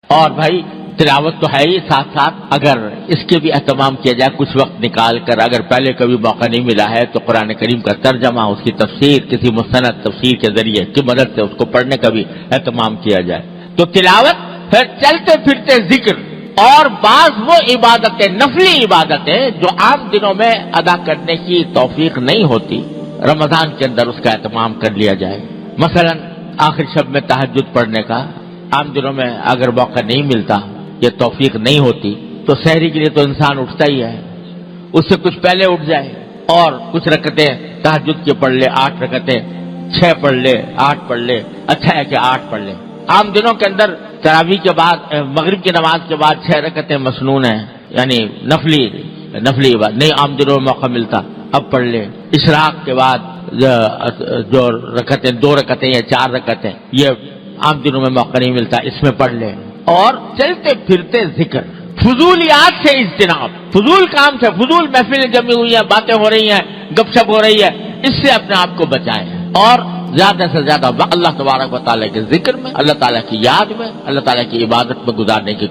اور بھائی تلاوت تو ہے ہی، ساتھ ساتھ اگر اس کے بھی اہتمام کیا جائے کچھ وقت نکال کر، اگر پہلے کبھی موقع نہیں ملا ہے تو قرآن کریم کا ترجمہ، اس کی تفسیر کسی مستند تفسیر کے ذریعے کی مدد سے اس کو پڑھنے کا بھی اہتمام کیا جائے۔ تو تلاوت، پھر چلتے پھرتے ذکر، اور بعض وہ عبادتیں، نفلی عبادتیں جو عام دنوں میں ادا کرنے کی توفیق نہیں ہوتی، رمضان کے اندر اس کا اہتمام کر لیا جائے۔ مثلا آخر شب میں تہجد پڑھنے کا عام دنوں میں اگر موقع نہیں ملتا، یہ توفیق نہیں ہوتی، تو سحری کے لیے تو انسان اٹھتا ہی ہے، اس سے کچھ پہلے اٹھ جائے اور کچھ رکعتیں تہجد کے پڑھ لے، 8 رکعتیں، 6 پڑھ لے، 8 پڑھ لے، اچھا ہے کہ 8 پڑھ لے۔ عام دنوں کے اندر تراویح کے بعد، مغرب کی نماز کے بعد 6 رکعتیں مسنون ہیں، یعنی نفلی عبادت نہیں عام دنوں میں موقع ملتا، اب پڑھ لے۔ اشراق کے بعد جو رکعتیں، 2 رکعتیں یا 4 رکعتیں، یہ عام دنوں میں موقع نہیں ملتا، اس میں پڑھ لے۔ اور چلتے پھرتے ذکر، فضولیات سے اجتناب، فضول کام سے، فضول محفلیں جمی ہوئی ہیں، باتیں ہو رہی ہیں، گپ شپ ہو رہی ہے، اس سے اپنے آپ کو بچائیں، اور زیادہ سے زیادہ اللہ تبارک و تعالیٰ کے ذکر میں، اللہ تعالیٰ کی یاد میں، اللہ تعالیٰ کی عبادت میں گزارنے کی